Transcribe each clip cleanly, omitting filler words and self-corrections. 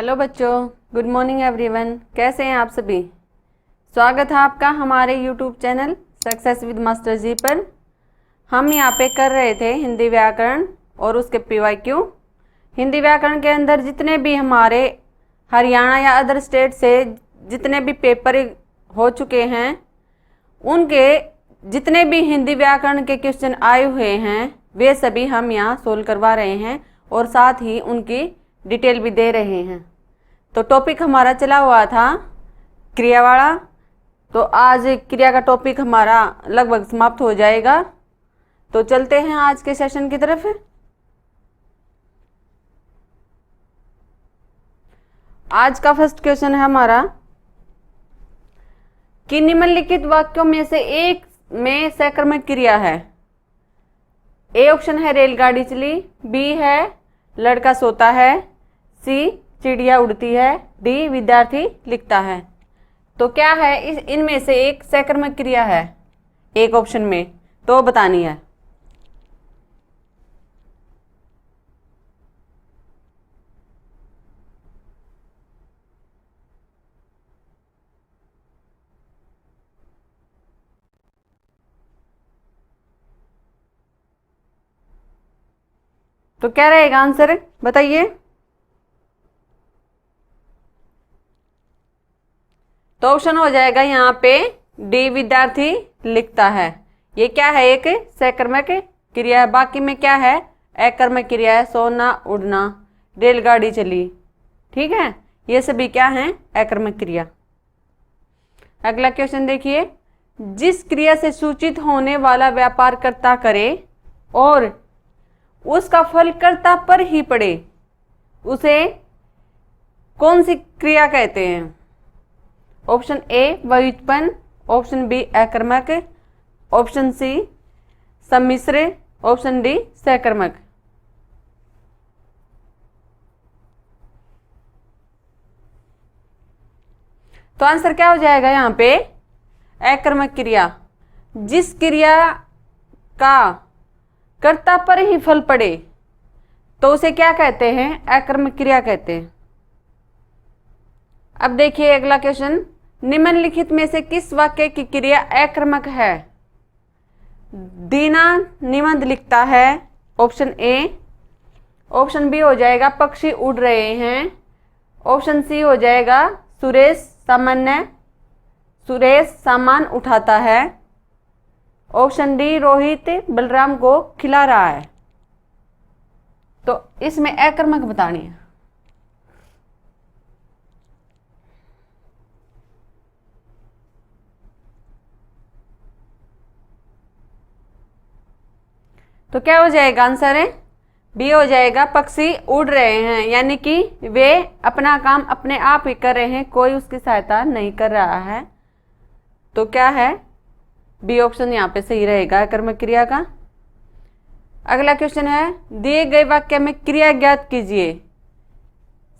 Hello बच्चों, good morning everyone. कैसे हैं आप सभी? स्वागत है आपका हमारे YouTube channel success with master ji पर। हम यहाँ पे कर रहे थे हिंदी व्याकरण और उसके PYQ। हिंदी व्याकरण के अंदर जितने भी हमारे हरियाणा या अदर स्टेट से जितने भी पेपर हो चुके हैं, उनके जितने भी हिंदी व्याकरण के क्वेश्चन आए हुए हैं वे सभी हम यहाँ सोल्व करवा रहे हैं और साथ ही उनकी डिटेल भी दे रहे हैं। तो टॉपिक हमारा चला हुआ था क्रिया वाला, तो आज क्रिया का टॉपिक हमारा लगभग समाप्त हो जाएगा। तो चलते हैं आज के सेशन की तरफ। आज का फर्स्ट क्वेश्चन है हमारा कि निम्नलिखित वाक्यों में से एक में सकर्मक क्रिया है। ए ऑप्शन है रेलगाड़ी चली, बी है लड़का सोता है, सी चिड़िया उड़ती है, डी विद्यार्थी लिखता है। तो क्या है इनमें से एक सकर्मक क्रिया है एक ऑप्शन में, तो बतानी है। तो क्या रहेगा आंसर, बताइए। तो ऑप्शन हो जाएगा यहाँ पे डी विद्यार्थी लिखता है। ये क्या है, एक सकर्मक क्रिया है। बाकी में क्या है, अकर्मक क्रिया है, सोना उड़ना, रेलगाड़ी चली। ठीक है, ये सभी क्या है, अकर्मक क्रिया। अगला क्वेश्चन देखिए, जिस क्रिया से सूचित होने वाला व्यापार कर्ता करे और उसका फल कर्ता पर ही पड़े उसे कौन सी क्रिया कहते हैं? ऑप्शन ए व्युत्पन्न, ऑप्शन बी अकर्मक, ऑप्शन सी सम्मिश्र, ऑप्शन डी सकर्मक। तो आंसर क्या हो जाएगा यहाँ पे, अकर्मक क्रिया। जिस क्रिया का कर्ता पर ही फल पड़े तो उसे क्या कहते हैं, अकर्मक क्रिया कहते हैं। अब देखिए अगला क्वेश्चन, निम्नलिखित में से किस वाक्य की क्रिया अकर्मक है? दीना निबंध लिखता है, ऑप्शन ए। ऑप्शन बी हो जाएगा पक्षी उड़ रहे हैं, ऑप्शन सी हो जाएगा सुरेश सामान उठाता है, ऑप्शन डी रोहित बलराम को खिला रहा है। तो इसमें अकर्मक बतानी है। तो क्या हो जाएगा आंसर है, बी हो जाएगा पक्षी उड़ रहे हैं, यानी कि वे अपना काम अपने आप ही कर रहे हैं, कोई उसकी सहायता नहीं कर रहा है। तो क्या है, बी ऑप्शन यहाँ पे सही रहेगा अकर्मक क्रिया का। अगला क्वेश्चन है, दिए गए वाक्य में क्रिया ज्ञात कीजिए।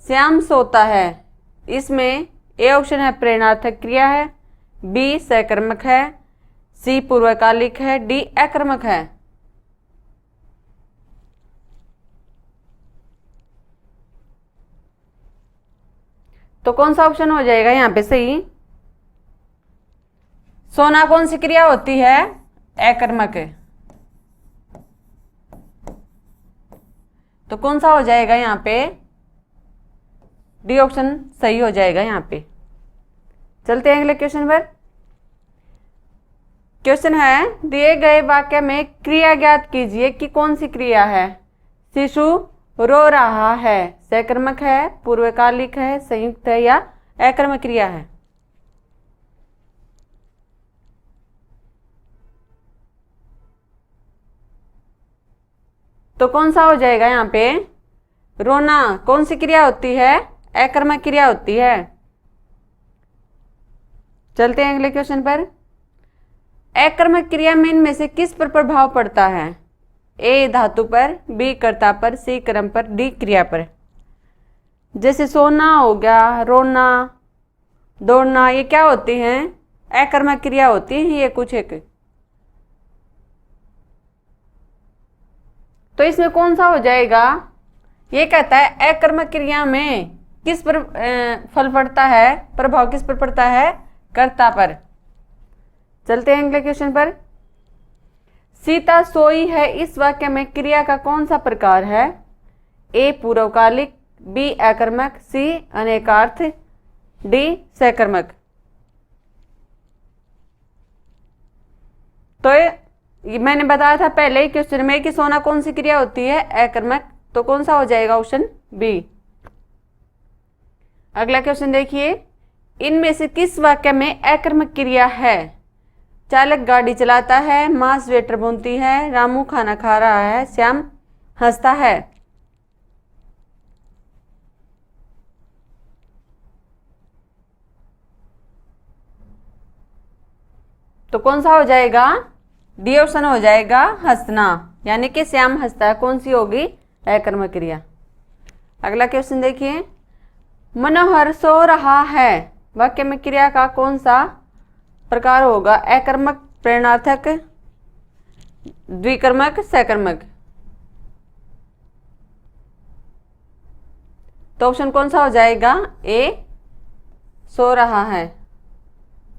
श्याम सोता है, इसमें ए ऑप्शन है प्रेरणार्थक क्रिया है, बी सकर्मक है, सी पूर्वकालिक है, डी अकर्मक है। तो कौन सा ऑप्शन हो जाएगा यहाँ पे सही? सोना कौन सी क्रिया होती है, अकर्मक। तो कौन सा हो जाएगा यहाँ पे, डी ऑप्शन सही हो जाएगा यहाँ पे। चलते हैं अगले क्वेश्चन पर। क्वेश्चन है, दिए गए वाक्य में क्रिया ज्ञात कीजिए कि कौन सी क्रिया है। शिशु रो रहा है, सकर्मक है, पूर्वकालिक है, संयुक्त है या अकर्मक क्रिया है? तो कौन सा हो जाएगा यहाँ पे, रोना कौन सी क्रिया होती है, अकर्मक क्रिया होती है। चलते हैं अगले क्वेश्चन पर। अकर्मक क्रिया में इनमें से किस पर प्रभाव पड़ता है? ए धातु पर, बी कर्ता पर, सी कर्म पर, डी क्रिया पर। जैसे सोना हो गया, रोना, दौड़ना, ये क्या होती हैं, अकर्मक क्रिया होती है ये कुछ एक। तो इसमें कौन सा हो जाएगा, ये कहता है अकर्मक क्रिया में किस पर फल पड़ता है, प्रभाव किस पर पड़ता है, कर्ता पर। चलते हैं अगले क्वेश्चन पर। सीता सोई है इस वाक्य में क्रिया का कौन सा प्रकार है? ए पूर्वकालिक, बी अकर्मक, सी अनेकार्थ, डी सकर्मक। तो ये मैंने बताया था पहले ही क्वेश्चन में कि सोना कौन सी क्रिया होती है, अकर्मक, तो कौन सा हो जाएगा, ऑप्शन बी। अगला क्वेश्चन देखिए, इनमें से किस वाक्य में अकर्मक क्रिया है? चालक गाड़ी चलाता है, माँ स्वेटर बुनती है, रामू खाना खा रहा है, श्याम हंसता है। तो कौन सा हो जाएगा, डी ऑप्शन हो जाएगा, हंसना, यानी कि श्याम हंसता है, कौन सी होगी, अकर्मक क्रिया। अगला क्वेश्चन देखिए, मनोहर सो रहा है वाक्य में क्रिया का कौन सा प्रकार होगा? अकर्मक, प्रेरणार्थक, द्विकर्मक, सकर्मक। तो ऑप्शन कौन सा हो जाएगा, ए सो रहा है।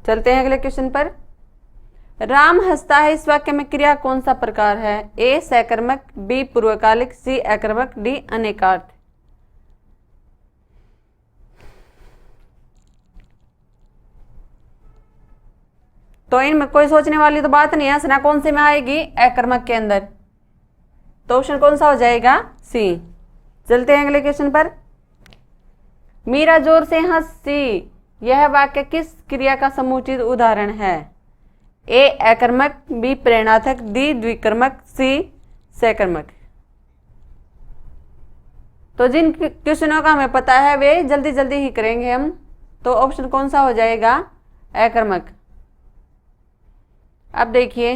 चलते हैं अगले क्वेश्चन पर। राम हंसता है इस वाक्य में क्रिया कौन सा प्रकार है? ए सकर्मक, बी पूर्वकालिक, सी अकर्मक, डी अनेकार्थ। तो इनमें कोई सोचने वाली तो बात नहीं है, हंसना कौन से में आएगी, अकर्मक के अंदर। तो ऑप्शन कौन सा हो जाएगा, सी। चलते हैं अगले क्वेश्चन पर। मीरा जोर से हंसी, यह वाक्य किस क्रिया का समुचित उदाहरण है? ए अकर्मक, बी प्रेरणार्थक, डी द्विकर्मक, सी सकर्मक। तो जिन क्वेश्चनों का हमें पता है वे जल्दी जल्दी ही करेंगे हम। तो ऑप्शन कौन सा हो जाएगा, अकर्मक। अब देखिए,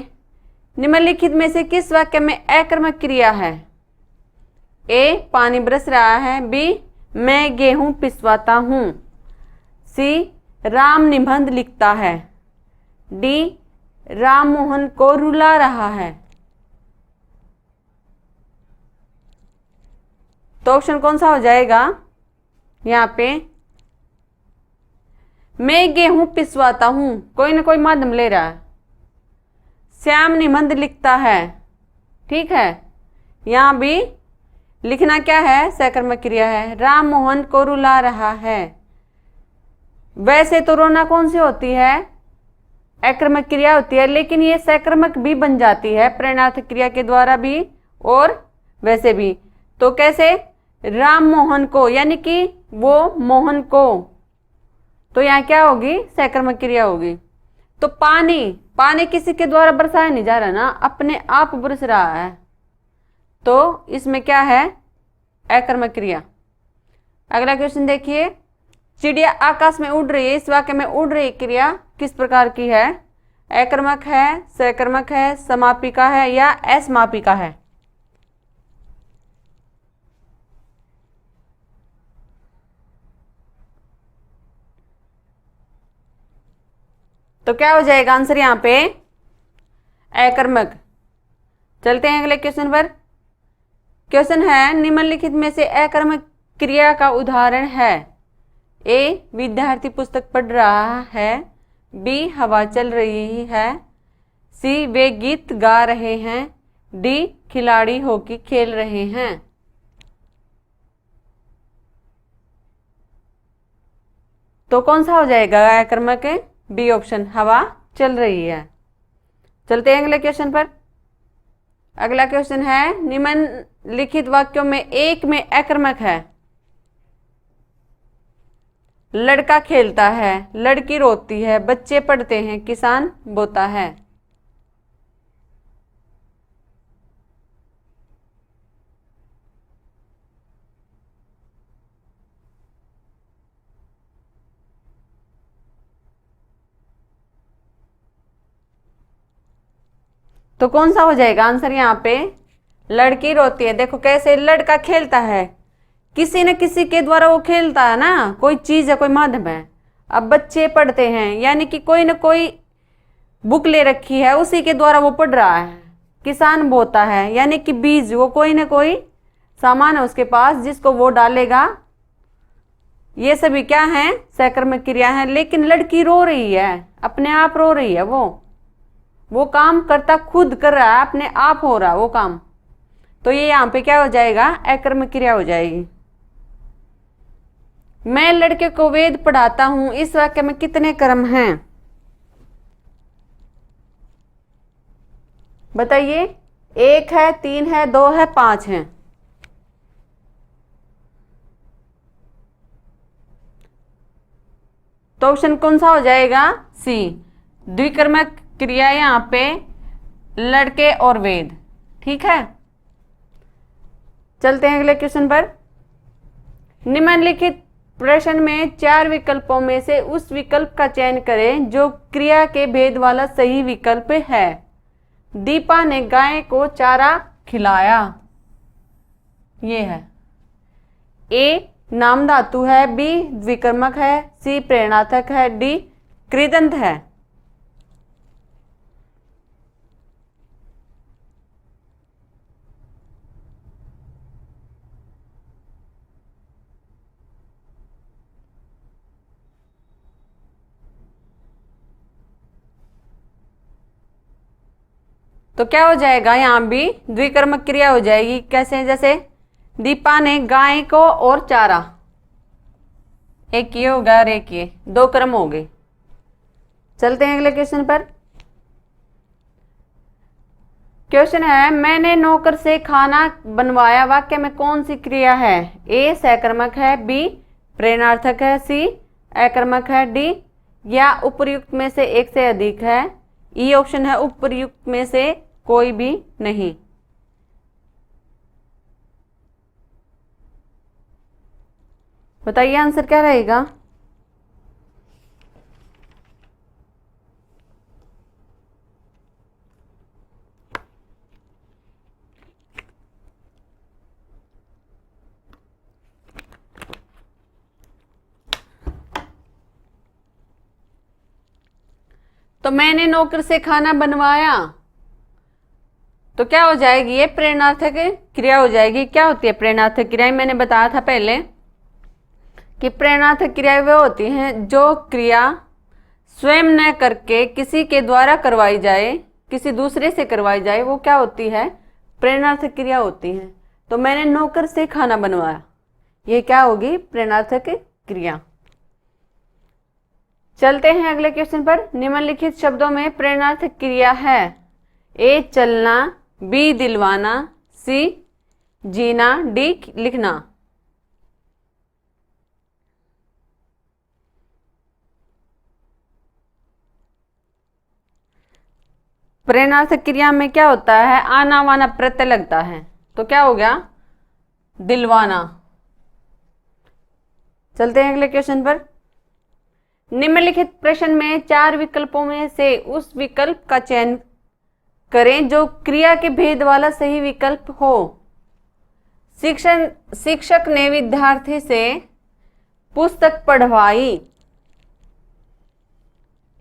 निम्नलिखित में से किस वाक्य में अकर्मक क्रिया है? ए पानी बरस रहा है, बी मैं गेहूं पिसवाता हूं, सी राम निबंध लिखता है, डी राम मोहन को रुला रहा है। तो ऑप्शन कौन सा हो जाएगा, यहाँ पे मैं गेहूं पिसवाता हूं, कोई ना कोई माध्यम ले रहा है, श्याम निबंध लिखता है, ठीक है, यहां भी लिखना क्या है, सकर्मक क्रिया है। राम मोहन को रुला रहा है, वैसे तो रोना कौन सी होती है, अकर्मक क्रिया होती है, लेकिन ये सकर्मक भी बन जाती है प्रेरणार्थक क्रिया के द्वारा भी और वैसे भी। तो कैसे, राम मोहन को, यानी कि वो मोहन को, तो यहाँ क्या होगी, सकर्मक क्रिया होगी। तो पानी किसी के द्वारा बरसाया नहीं जा रहा ना, अपने आप बरस रहा है, तो इसमें क्या है, अकर्मक क्रिया। अगला क्वेश्चन देखिए, चिड़िया आकाश में उड़ रही है, इस वाक्य में उड़ रही क्रिया किस प्रकार की है? अकर्मक है, सकर्मक है, समापिका है या असमापिका है? तो क्या हो जाएगा आंसर यहाँ पे, अकर्मक। चलते हैं अगले क्वेश्चन पर। क्वेश्चन है, निम्नलिखित में से अकर्मक क्रिया का उदाहरण है? ए विद्यार्थी पुस्तक पढ़ रहा है, बी हवा चल रही है, सी वे गीत गा रहे हैं, डी खिलाड़ी हॉकी खेल रहे हैं। तो कौन सा हो जाएगा अकर्मक, बी ऑप्शन, हवा चल रही है। चलते हैं अगले क्वेश्चन पर। अगला क्वेश्चन है, निम्नलिखित वाक्यों में एक में अकर्मक है? लड़का खेलता है, लड़की रोती है, बच्चे पढ़ते हैं, किसान बोता है। तो कौन सा हो जाएगा आंसर यहाँ पे, लड़की रोती है। देखो कैसे, लड़का खेलता है, किसी न किसी के द्वारा वो खेलता है ना, कोई चीज है, कोई माध्यम है। अब बच्चे पढ़ते हैं, यानी कि कोई न कोई बुक ले रखी है, उसी के द्वारा वो पढ़ रहा है। किसान बोता है, यानी कि बीज, वो कोई न कोई सामान है उसके पास जिसको वो डालेगा ये सभी क्या हैं, सकर्मक क्रिया है। लेकिन लड़की रो रही है, अपने आप रो रही है, वो काम करता खुद कर रहा है, अपने आप हो रहा है वो काम। तो ये यहाँ पे क्या हो जाएगा, अकर्मक क्रिया हो जाएगी। मैं लड़के को वेद पढ़ाता हूं, इस वाक्य में कितने कर्म हैं बताइए। 1 है, 3 है, 2 है, 5 है। तो ऑप्शन कौन सा हो जाएगा, सी। द्विकर्मक क्रिया यहां पे लड़के और वेद। ठीक है, चलते हैं अगले क्वेश्चन पर। निम्नलिखित प्रश्न में 4 विकल्पों में से उस विकल्प का चयन करें जो क्रिया के भेद वाला सही विकल्प है। दीपा ने गाय को चारा खिलाया, ये है। ए नाम धातु है, बी द्विकर्मक है, सी प्रेरणार्थक है, डी कृदंत है। तो क्या हो जाएगा, यहां भी द्विकर्मक क्रिया हो जाएगी। कैसे, जैसे दीपा ने गाय को और चारा, एक ये होगा और एक ये, 2 कर्म हो गए। चलते हैं अगले क्वेश्चन पर। क्वेश्चन है, मैंने नौकर से खाना बनवाया, वाक्य में कौन सी क्रिया है। ए सकर्मक है, बी प्रेरणार्थक है, सी अकर्मक है, डी या उपर्युक्त में से एक से अधिक है। ई ऑप्शन है उपर्युक्त में से कोई भी नहीं। बताइए आंसर क्या रहेगा। तो मैंने नौकर से खाना बनवाया, तो क्या हो जाएगी, ये प्रेरणार्थक क्रिया हो जाएगी। क्या होती है प्रेरणार्थक क्रिया, मैंने बताया था पहले कि प्रेरणार्थक क्रिया वे होती हैं जो क्रिया स्वयं न करके किसी के द्वारा करवाई जाए, किसी दूसरे से करवाई जाए, वो क्या होती है, प्रेरणार्थक क्रिया होती है। तो मैंने नौकर से खाना बनवाया, ये क्या होगी, प्रेरणार्थक क्रिया। चलते हैं अगले क्वेश्चन पर। निम्नलिखित शब्दों में प्रेरणार्थक क्रिया है। ए चलना, बी दिलवाना, सी जीना, डी लिखना। प्रेरणार्थक क्रिया में क्या होता है, आना वाना प्रत्यय लगता है, तो क्या हो गया, दिलवाना। चलते हैं अगले क्वेश्चन पर। निम्नलिखित प्रश्न में 4 विकल्पों में से उस विकल्प का चयन करें जो क्रिया के भेद वाला सही विकल्प हो। शिक्षक ने विद्यार्थी से पुस्तक पढ़वाई।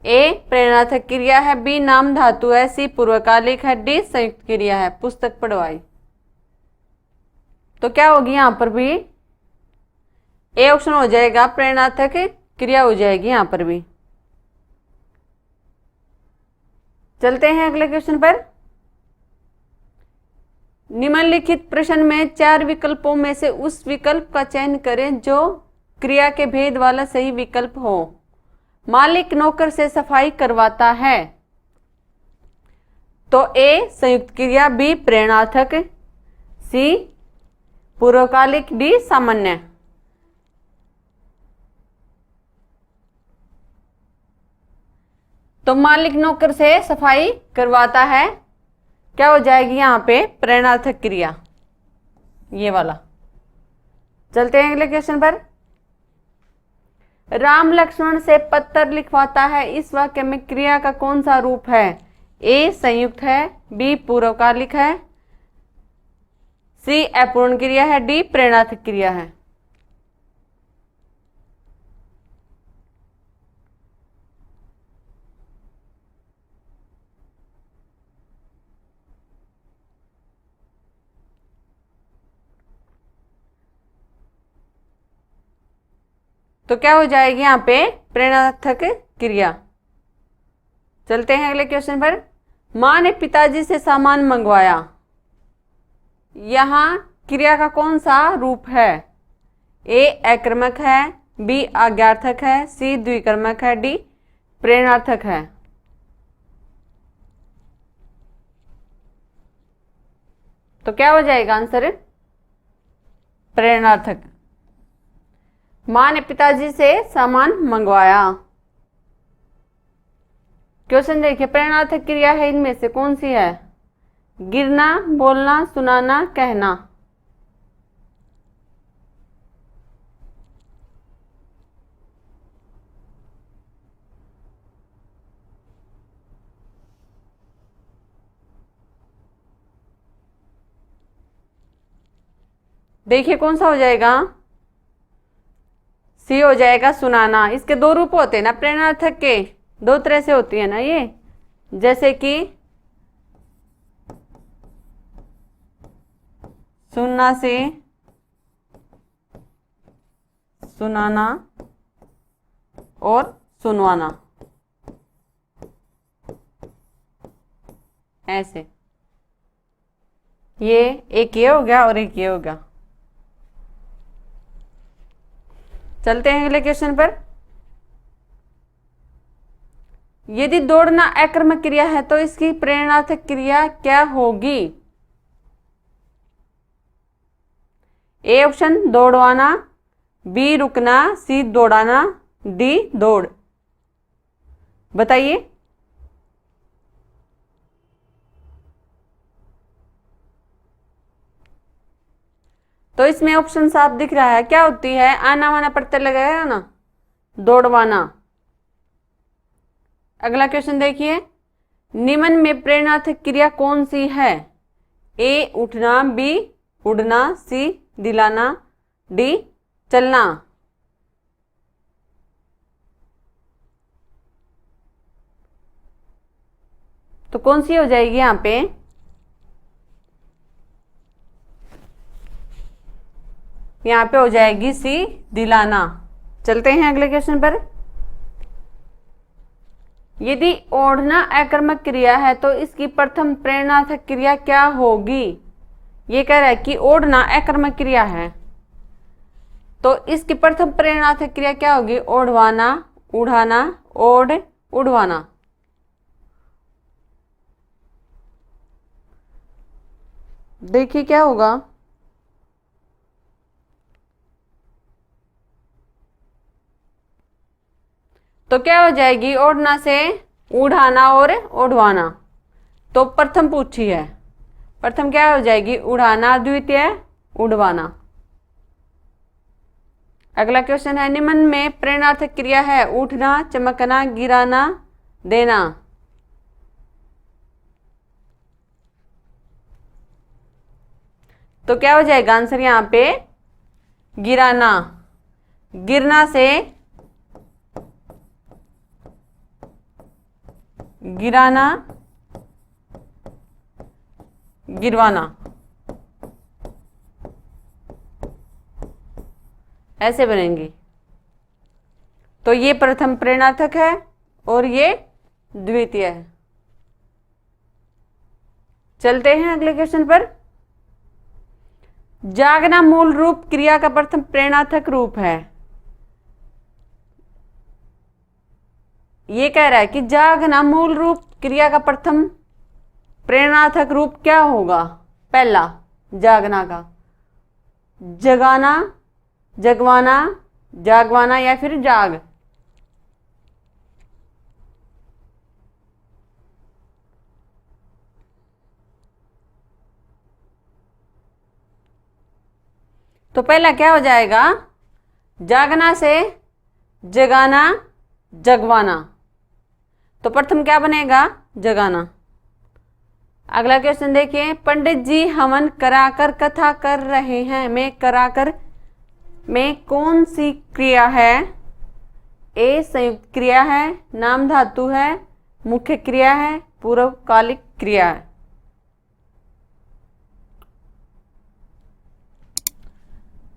ए प्रेरणार्थक क्रिया है, बी नाम धातु है, सी पूर्वकालिक है, डी संयुक्त क्रिया है, पुस्तक पढ़वाई। तो क्या होगी यहां पर भी, ए ऑप्शन हो जाएगा, प्रेरणार्थक क्रिया हो जाएगी यहां पर भी। चलते हैं अगले क्वेश्चन पर। निम्नलिखित प्रश्न में 4 विकल्पों में से उस विकल्प का चयन करें जो क्रिया के भेद वाला सही विकल्प हो। मालिक नौकर से सफाई करवाता है, तो ए संयुक्त क्रिया, बी प्रेरणार्थक, सी पूर्वकालिक, डी सामान्य। तो मालिक नौकर से सफाई करवाता है, क्या हो जाएगी यहां पे, प्रेरणार्थक क्रिया, ये वाला। चलते हैं अगले क्वेश्चन पर। राम लक्ष्मण से पत्र लिखवाता है, इस वाक्य में क्रिया का कौन सा रूप है। ए संयुक्त है, बी पूर्वकालिक है, सी अपूर्ण क्रिया है, डी प्रेरणार्थक क्रिया है। तो क्या हो जाएगी यहाँ पे प्रेरणार्थक क्रिया। चलते हैं अगले क्वेश्चन पर। माँ ने पिताजी से सामान मंगवाया। यहाँ क्रिया का कौन सा रूप है? ए अकर्मक है, बी आज्ञार्थक है, सी द्विकर्मक है, डी प्रेरणार्थक है। तो क्या हो जाएगा आंसर? प्रेरणार्थक। माँ ने पिताजी से सामान मंगवाया। क्वेश्चन देखिए, प्रेरणार्थक क्रिया है इनमें से कौन सी है? गिरना, बोलना, सुनाना, कहना। देखिए कौन सा हो जाएगा? सी हो जाएगा, सुनाना। इसके दो रूप होते हैं ना प्रेरणार्थक के, दो तरह से होती है ना ये, जैसे कि सुनना से सुनाना और सुनवाना, ऐसे। ये एक ये हो गया और एक ये हो गया। चलते हैं अगले क्वेश्चन पर। यदि दौड़ना अकर्मक क्रिया है तो इसकी प्रेरणार्थक क्रिया क्या होगी? ए ऑप्शन दौड़वाना, बी रुकना, सी दौड़ाना, डी दौड़। बताइए। तो इसमें ऑप्शन साफ दिख रहा है, क्या होती है? आना वाना प्रत्यय लगाया ना, दौड़वाना। अगला क्वेश्चन देखिए, निम्न में प्रेरणार्थक क्रिया कौन सी है? ए उठना, बी उड़ना, सी दिलाना, डी चलना। तो कौन सी हो जाएगी यहां पे? यहां पे हो जाएगी सी दिलाना। चलते हैं अगले क्वेश्चन पर। यदि ओढ़ना अकर्मक क्रिया है तो इसकी प्रथम प्रेरणार्थक क्रिया क्या होगी? ये कह रहा है कि ओढ़ना अकर्मक क्रिया है तो इसकी प्रथम प्रेरणार्थक क्रिया क्या होगी? ओढ़वाना, उड़ाना, ओढ़ उड़वाना। देखिए क्या होगा। तो क्या हो जाएगी? ओढ़ना से उड़ाना और ओढ़वाना। तो प्रथम पूछी है, प्रथम क्या हो जाएगी? उड़ाना, द्वितीय उड़वाना। अगला क्वेश्चन है, निम्न में प्रेरणार्थक क्रिया है उठना, चमकना, गिराना, देना। तो क्या हो जाएगा आंसर यहां पे? गिराना। गिरना से गिराना, गिरवाना, ऐसे बनेंगी। तो ये प्रथम प्रेरणार्थक है और ये द्वितीय है। चलते हैं अगले क्वेश्चन पर। जागना मूल रूप क्रिया का प्रथम प्रेरणार्थक रूप है। ये कह रहा है कि जागना मूल रूप क्रिया का प्रथम प्रेरणार्थक रूप क्या होगा? पहला जागना का, जगाना, जगवाना, जागवाना या फिर जाग। तो पहला क्या हो जाएगा? जागना से जगाना, जगवाना। तो प्रथम क्या बनेगा? जगाना। अगला क्वेश्चन देखिए, पंडित जी हवन कराकर कथा कर रहे हैं में कराकर में कौन सी क्रिया है? ए संयुक्त क्रिया है, नाम धातु है, मुख्य क्रिया है, पूर्वकालिक क्रिया है।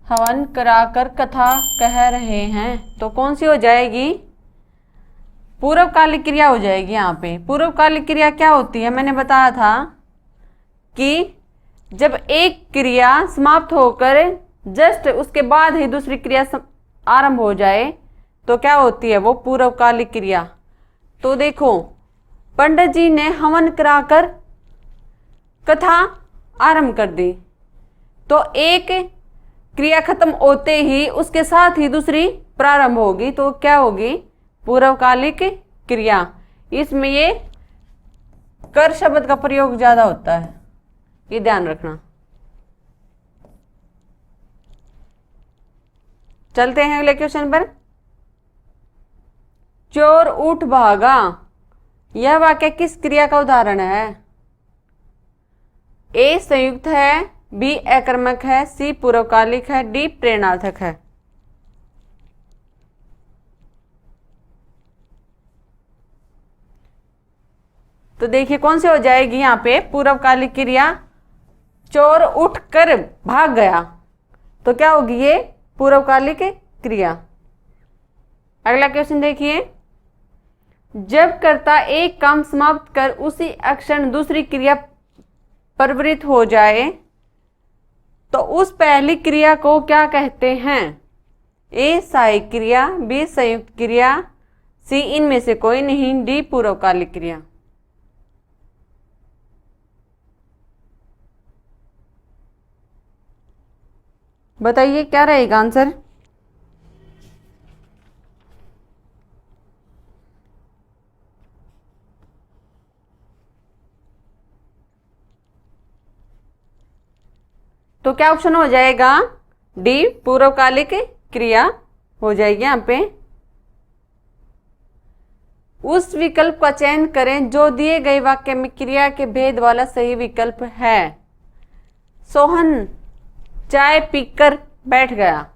हवन कराकर कथा कह रहे हैं, तो कौन सी हो जाएगी? पूर्वकालिक क्रिया हो जाएगी। यहाँ पे पूर्वकालिक क्रिया क्या होती है? मैंने बताया था कि जब एक क्रिया समाप्त होकर जस्ट उसके बाद ही दूसरी क्रिया आरंभ हो जाए तो क्या होती है? वो पूर्वकालिक क्रिया। तो देखो, पंडित जी ने हवन कराकर कथा आरंभ कर दी, तो एक क्रिया खत्म होते ही उसके साथ ही दूसरी प्रारंभ होगी, तो क्या होगी? पूर्वकालिक क्रिया। इसमें ये कर शब्द का प्रयोग ज्यादा होता है, ये ध्यान रखना। चलते हैं अगले क्वेश्चन पर। चोर उठ भागा, यह वाक्य किस क्रिया का उदाहरण है? ए संयुक्त है, बी अकर्मक है, सी पूर्वकालिक है, डी प्रेरणार्थक है। तो देखिए कौन सी हो जाएगी यहाँ पे पूर्वकालिक क्रिया? चोर उठकर भाग गया, तो क्या होगी? ये पूर्वकालिक क्रिया। अगला क्वेश्चन देखिए, जब कर्ता एक काम समाप्त कर उसी क्षण दूसरी क्रिया प्रवृत्त हो जाए तो उस पहली क्रिया को क्या कहते हैं? ए सहायक क्रिया, बी संयुक्त क्रिया, सी इनमें से कोई नहीं, डी पूर्वकालिक क्रिया। बताइए क्या रहेगा आंसर? तो क्या ऑप्शन हो जाएगा? डी पूर्वकालिक क्रिया हो जाएगी। यहाँ पे उस विकल्प का चयन करें जो दिए गए वाक्य में क्रिया के भेद वाला सही विकल्प है। सोहन चाय पीकर बैठ गया,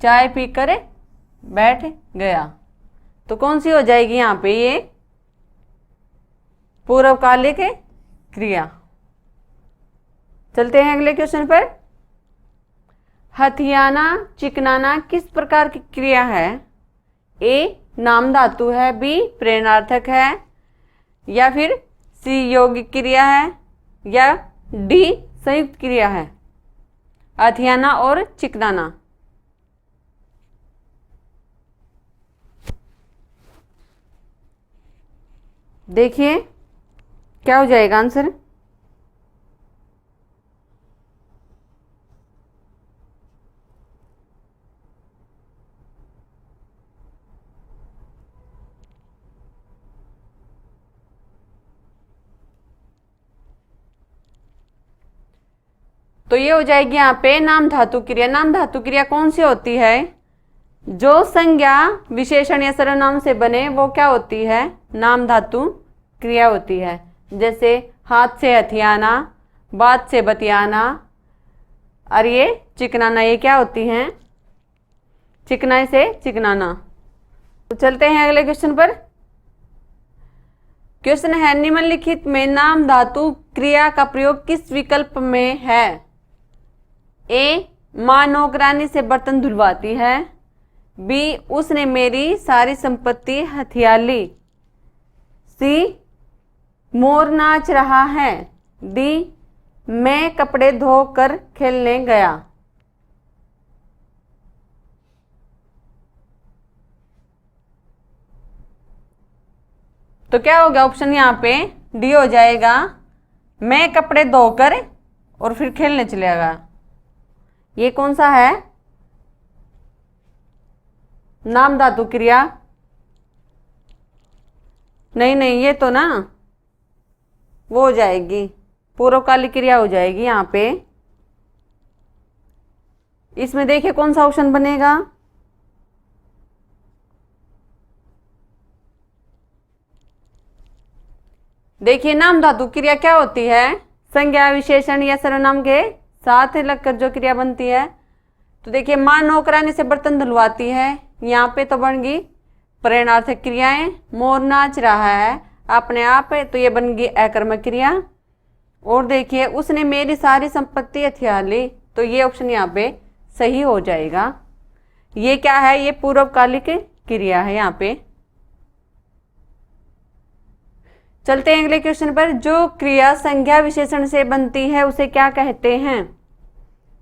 चाय पीकर बैठ गया, तो कौन सी हो जाएगी यहाँ पे? ये पूर्वकालिक क्रिया। चलते हैं अगले क्वेश्चन पर। हथियाना चिकनाना किस प्रकार की क्रिया है? ए नाम धातु है, बी प्रेरणार्थक है, या फिर सी यौगिक क्रिया है, या डी संयुक्त क्रिया है। हथियाना और चिकनाना। देखिए क्या हो जाएगा आंसर? तो ये हो जाएगी यहाँ पे नाम धातु क्रिया। नाम धातु क्रिया कौन सी होती है? जो संज्ञा विशेषण या सर्वनाम से बने वो क्या होती है? नाम धातु क्रिया होती है। जैसे हाथ से हथियाना, बात से बतियाना, और ये चिकनाना, ये क्या होती हैं? चिकनाई से चिकनाना। तो चलते हैं अगले क्वेश्चन पर। क्वेश्चन है, निम्नलिखित में नाम धातु क्रिया का प्रयोग किस विकल्प में है? ए मां नौकरानी से बर्तन धुलवाती है, बी उसने मेरी सारी संपत्ति हथिया ली, सी मोर नाच रहा है, डी मैं कपड़े धोकर खेलने गया। तो क्या होगा ऑप्शन? यहाँ पे डी हो जाएगा, मैं कपड़े धोकर और फिर खेलने चलेगा। ये कौन सा है? नाम धातु क्रिया? नहीं नहीं, ये तो ना वो हो जाएगी, पूर्वकालिक क्रिया हो जाएगी यहाँ पे। इसमें देखिए कौन सा ऑप्शन बनेगा? देखिए नाम धातु क्रिया क्या होती है? संज्ञा विशेषण या सर्वनाम के साथ लगकर जो क्रिया बनती है। तो देखिए मां नौकरानी से बर्तन धुलवाती है, यहाँ पे तो बन गई प्रेरणार्थक क्रियाएं। मोर नाच रहा है अपने आप है, तो ये बन गई अकर्मक क्रिया। और देखिए उसने मेरी सारी संपत्ति हथिया ली, तो ये ऑप्शन यहाँ पे सही हो जाएगा। ये क्या है, ये पूर्वकालिक क्रिया है यहाँ पे। चलते हैं अगले क्वेश्चन पर। जो क्रिया संज्ञा विशेषण से बनती है उसे क्या कहते हैं?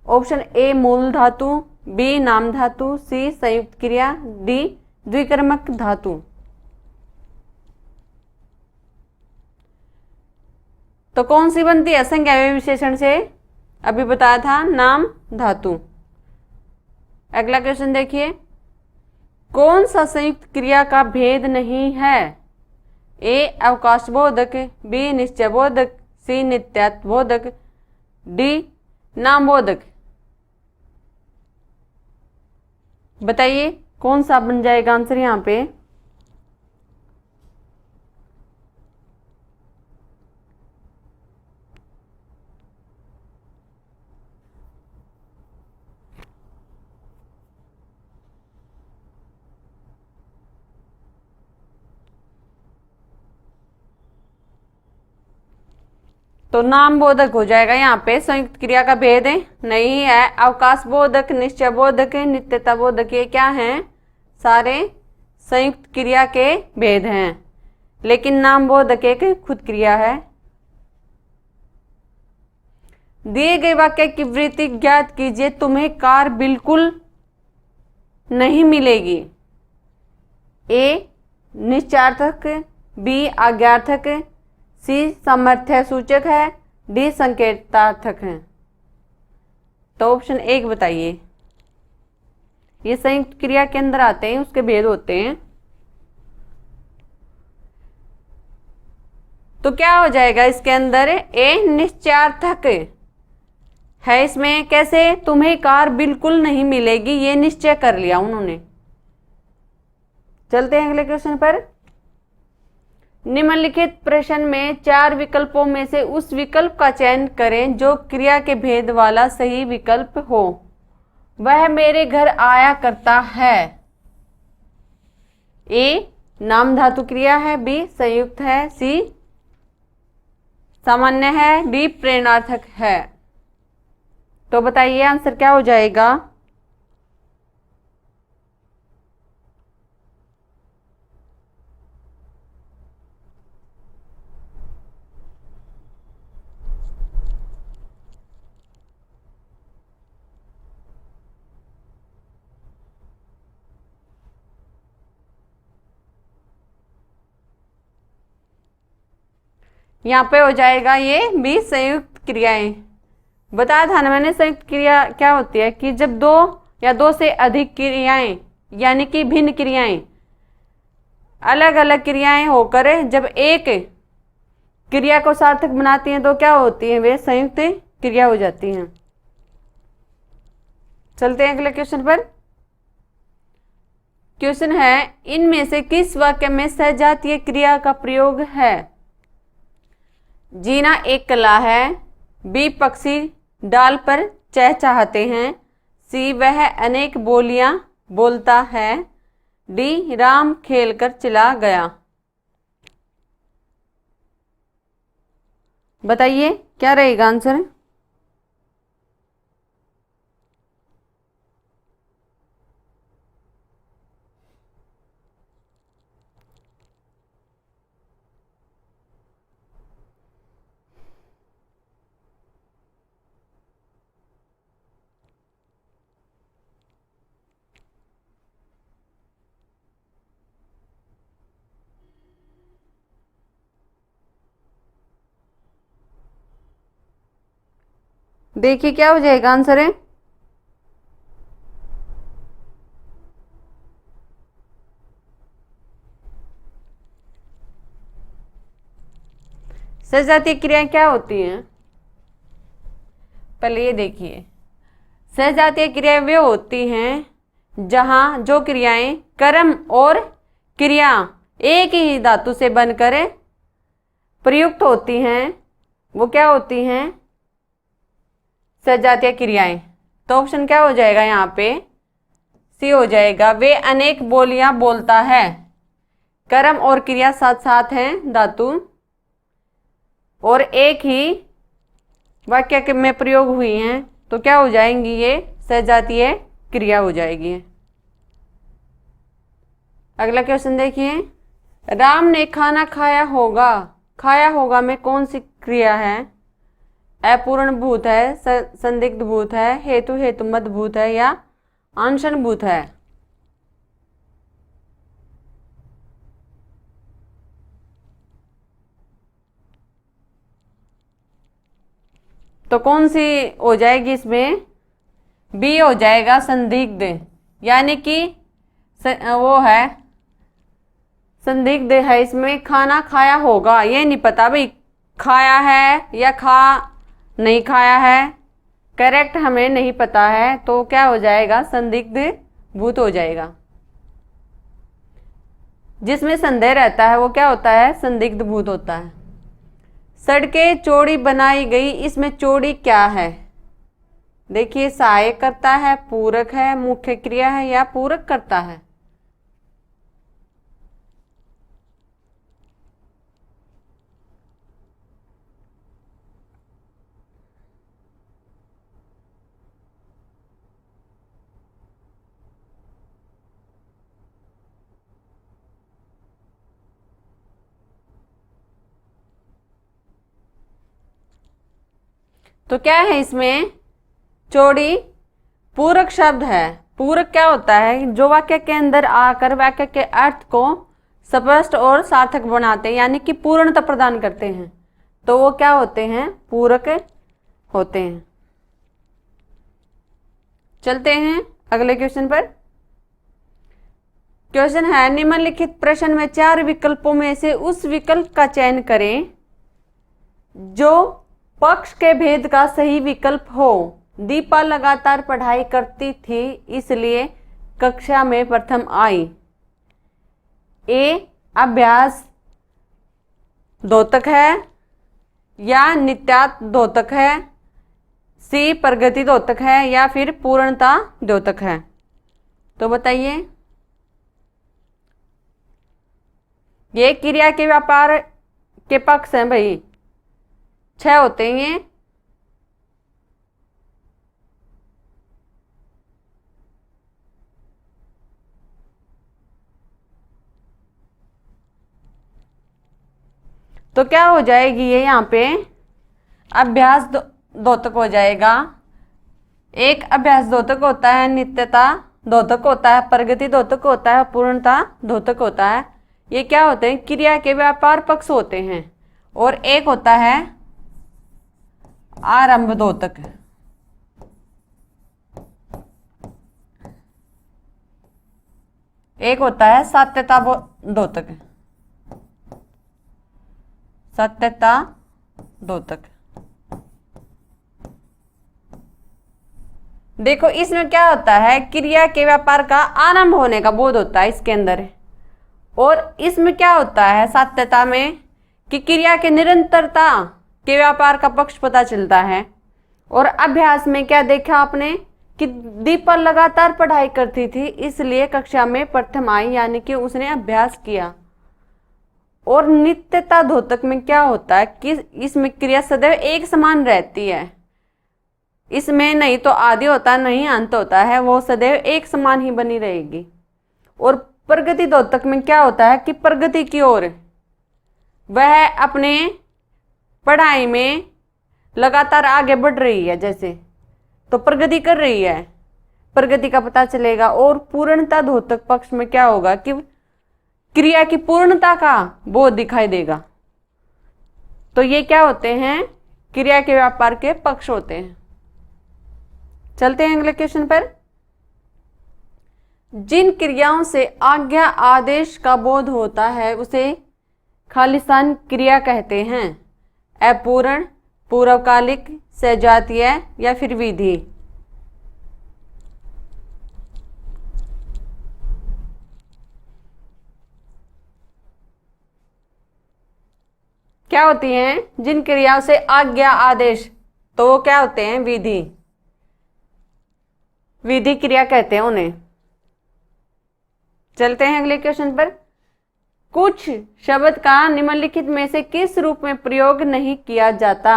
ऑप्शन ए मूल धातु, बी नाम धातु, सी संयुक्त क्रिया, डी द्विकर्मक धातु। तो कौन सी बनती है संज्ञा विशेषण से? अभी बताया था नाम धातु। अगला क्वेश्चन देखिए, कौन सा संयुक्त क्रिया का भेद नहीं है? ए अवकाश बोधक, बी निश्चय बोधक, सी नित्यात्व बोधक, डी नाम बोधक। बताइए कौन सा बन जाएगा आंसर यहाँ पे? तो नाम बोधक हो जाएगा यहाँ पे। संयुक्त क्रिया का भेद नहीं है। अवकाश बोधक, निश्चय बोधक, नित्यता बोधक, ये क्या हैं? सारे संयुक्त क्रिया के भेद हैं, लेकिन नाम बोधक एक खुद क्रिया है। दिए गए वाक्य की वृत्ति ज्ञात कीजिए। तुम्हें कार बिल्कुल नहीं मिलेगी। ए निश्चयार्थक, बी आज्ञार्थक, सी सामर्थ्य सूचक है, डी संकेतार्थक है। तो ऑप्शन एक बताइए। ये संयुक्त क्रिया के अंदर आते हैं, उसके भेद होते हैं। तो क्या हो जाएगा इसके अंदर? ए निश्चयार्थक है। इसमें कैसे? तुम्हें कार बिल्कुल नहीं मिलेगी, ये निश्चय कर लिया उन्होंने। चलते हैं अगले क्वेश्चन पर। निम्नलिखित प्रश्न में 4 विकल्पों में से उस विकल्प का चयन करें जो क्रिया के भेद वाला सही विकल्प हो। वह मेरे घर आया करता है। ए नाम धातु क्रिया है, बी संयुक्त है, सी सामान्य है, डी प्रेरणार्थक है। तो बताइए आंसर क्या हो जाएगा? यहाँ पे हो जाएगा ये बी संयुक्त क्रियाएं। बताया था ना मैंने, संयुक्त क्रिया क्या होती है कि जब दो या दो से अधिक क्रियाएं यानी कि भिन्न क्रियाएं, अलग अलग क्रियाएं होकर जब एक क्रिया को सार्थक बनाती हैं तो क्या होती है? वे संयुक्त क्रिया हो जाती हैं। चलते हैं अगले क्वेश्चन पर। क्वेश्चन है, इनमें से किस वाक्य में सजातीय क्रिया का प्रयोग है? जीना एक कला है, बी पक्षी डाल पर चहचहाते हैं, सी वह अनेक बोलियां बोलता है, डी राम खेलकर चला गया। बताइए क्या रहेगा आंसर? देखिए क्या हो जाएगा आंसर है? सजातीय क्रियाएं क्या होती हैं? पहले ये देखिए, सजातीय क्रियाएं वे होती हैं जहां जो क्रियाएं कर्म और क्रिया एक ही धातु से बनकर प्रयुक्त होती हैं, वो क्या होती हैं? सजातीय क्रियाएं। तो ऑप्शन क्या हो जाएगा यहाँ पे? सी हो जाएगा। वे अनेक बोलियां बोलता है। कर्म और क्रिया साथ साथ हैं धातु, और एक ही वाक्य में प्रयोग हुई हैं, तो क्या हो जाएंगी, ये सजातीय क्रिया हो जाएगी। अगला क्वेश्चन देखिए, राम ने खाना खाया होगा। खाया होगा में कौन सी क्रिया है? अपूर्ण भूत है, संदिग्ध भूत है, हेतु हेतुमत भूत है या अनशन भूत है? तो कौन सी हो जाएगी इसमें? बी हो जाएगा, संदिग्ध। यानी कि वो है संदिग्ध है, इसमें खाना खाया होगा, ये नहीं पता भाई खाया है या नहीं खाया है, करेक्ट हमें नहीं पता है, तो क्या हो जाएगा? संदिग्ध भूत हो जाएगा। जिसमें संदेह रहता है वो क्या होता है? संदिग्ध भूत होता है। सड़कें चौड़ी बनाई गई, इसमें चौड़ी क्या है? देखिए, सहायक करता है, पूरक है, मुख्य क्रिया है या पूरक करता है? तो क्या है इसमें? चौड़ी पूरक शब्द है। पूरक क्या होता है? जो वाक्य के अंदर आकर वाक्य के अर्थ को स्पष्ट और सार्थक बनाते हैं, यानी कि पूर्णता प्रदान करते हैं, तो वो क्या होते हैं? पूरक होते हैं। चलते हैं अगले क्वेश्चन पर। क्वेश्चन है, निम्नलिखित प्रश्न में 4 विकल्पों में से उस विकल्प का चयन करें जो पक्ष के भेद का सही विकल्प हो। दीपा लगातार पढ़ाई करती थी, इसलिए कक्षा में प्रथम आई। ए अभ्यास द्योतक है या नित्यात द्योतक है, सी प्रगति द्योतक है या फिर पूर्णता द्योतक है? तो बताइए। ये क्रिया के व्यापार के पक्ष हैं भाई, 6 होते हैं ये। तो क्या हो जाएगी ये? यहाँ पे अभ्यास द्योतक हो जाएगा। एक अभ्यास द्योतक होता है, नित्यता द्योतक होता है, प्रगति द्योतक होता है, पूर्णता द्योतक होता है। ये क्या होते हैं? क्रिया के व्यापार पक्ष होते हैं। और एक होता है आरंभ द्योतक। एक होता है सत्यता द्योतक। सत्यता द्योतक। देखो, इसमें क्या होता है? क्रिया के व्यापार का आरंभ होने का बोध होता है इसके अंदर। और इसमें क्या होता है? सत्यता में कि क्रिया के निरंतरता के व्यापार का पक्ष पता चलता है। और अभ्यास में क्या देखा आपने कि दीपा लगातार पढ़ाई करती थी, इसलिए कक्षा में प्रथम आई, यानी कि उसने अभ्यास किया। और नित्यता द्योतक में क्या होता है कि इसमें क्रिया सदैव एक समान रहती है। इसमें नहीं तो आदि होता है, नहीं अंत होता है, वो सदैव एक समान ही बनी रहेगी। और प्रगति द्योतक में क्या होता है कि प्रगति की ओर वह अपने पढ़ाई में लगातार आगे बढ़ रही है, जैसे तो प्रगति कर रही है, प्रगति का पता चलेगा। और पूर्णता द्योतक पक्ष में क्या होगा कि क्रिया की पूर्णता का बोध दिखाई देगा। तो ये क्या होते हैं? क्रिया के व्यापार के पक्ष होते हैं। चलते हैं अगले क्वेश्चन पर। जिन क्रियाओं से आज्ञा आदेश का बोध होता है उसे खालिस्तान क्रिया कहते हैं। अपूर्ण, पूर्वकालिक, सजातीय या फिर विधि? क्या होती हैं जिन क्रियाओं से आज्ञा आदेश? तो वो क्या होते हैं? विधि। विधि क्रिया कहते हैं उन्हें। चलते हैं अगले क्वेश्चन पर। कुछ शब्द का निम्नलिखित में से किस रूप में प्रयोग नहीं किया जाता?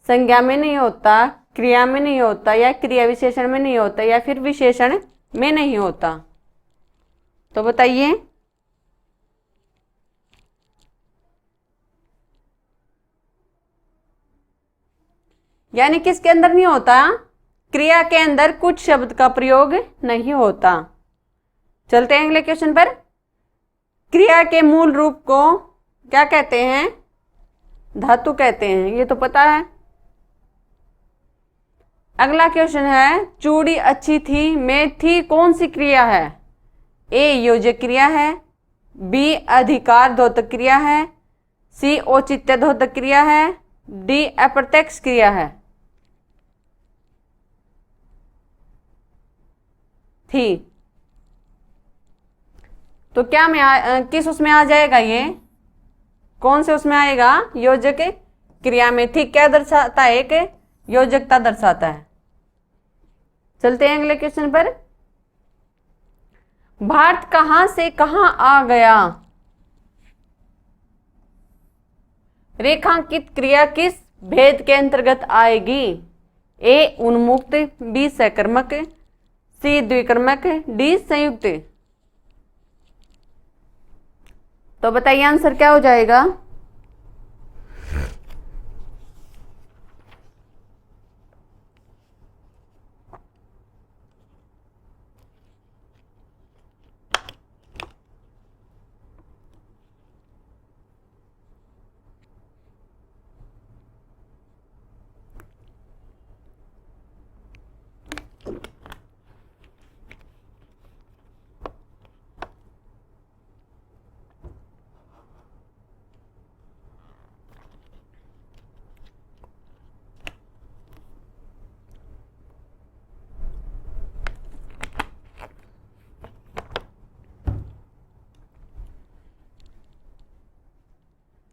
संज्ञा में नहीं होता, क्रिया में नहीं होता, या क्रिया विशेषण में नहीं होता, या फिर विशेषण में नहीं होता। तो बताइए। यानी किसके अंदर नहीं होता? क्रिया के अंदर कुछ शब्द का प्रयोग नहीं होता। चलते हैं अगले क्वेश्चन पर। क्रिया के मूल रूप को क्या कहते हैं? धातु कहते हैं, ये तो पता है। अगला क्वेश्चन है, चूड़ी अच्छी थी में थी कौन सी क्रिया है? ए योजक क्रिया है, बी अधिकार द्योतक क्रिया है, सी औचित्य द्योतक क्रिया है, डी अप्रत्यक्ष क्रिया है। थी तो क्या में किस उसमें आ जाएगा? ये कौन से उसमें आएगा? योजक क्रिया में। थी क्या दर्शाता है? एक योजकता दर्शाता है। चलते हैं अगले क्वेश्चन पर। भारत कहां से कहां आ गया? रेखांकित क्रिया किस भेद के अंतर्गत आएगी? ए उन्मुक्त, बी सकर्मक, सी द्विकर्मक, डी संयुक्त। तो बताइए आंसर क्या हो जाएगा?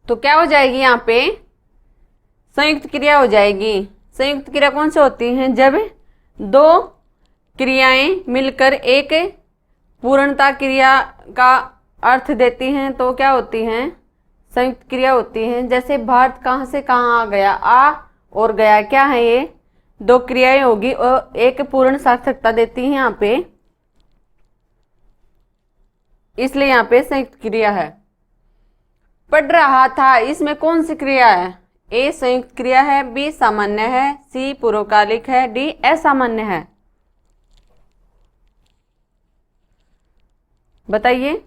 तो क्या हो जाएगी? यहाँ पे संयुक्त क्रिया हो जाएगी। संयुक्त क्रिया कौन से होती हैं? जब दो क्रियाएं मिलकर एक पूर्णता क्रिया का अर्थ देती हैं तो क्या होती हैं? संयुक्त क्रिया होती हैं। जैसे भारत कहाँ से कहाँ आ गया, आ और गया क्या है? ये दो क्रियाएं होगी और एक पूर्ण सार्थकता देती है यहाँ पे, इसलिए यहाँ पे संयुक्त क्रिया है। पढ़ रहा था, इसमें कौन सी क्रिया है? ए संयुक्त क्रिया है, बी सामान्य है, सी पूर्वकालिक है, डी असामान्य है। बताइए।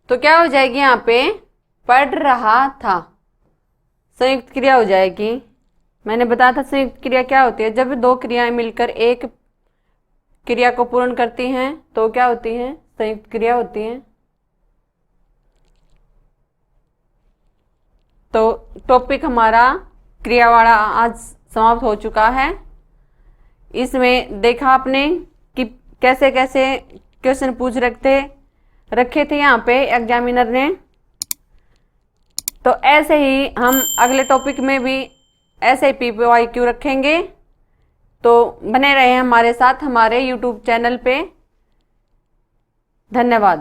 तो क्या हो जाएगी? यहाँ पे पढ़ रहा था संयुक्त क्रिया हो जाएगी। मैंने बताया था संयुक्त क्रिया क्या होती है? जब दो क्रियाएं मिलकर एक क्रिया को पूर्ण करती हैं तो क्या होती हैं? संयुक्त क्रिया होती हैं। तो टॉपिक हमारा क्रिया वाला आज समाप्त हो चुका है। इसमें देखा आपने कि कैसे कैसे क्वेश्चन पूछ रखे थे यहाँ पे एग्जामिनर ने। तो ऐसे ही हम अगले टॉपिक में भी ऐसे ही PPYQ रखेंगे। तो बने रहे हमारे साथ हमारे YouTube चैनल पे। धन्यवाद।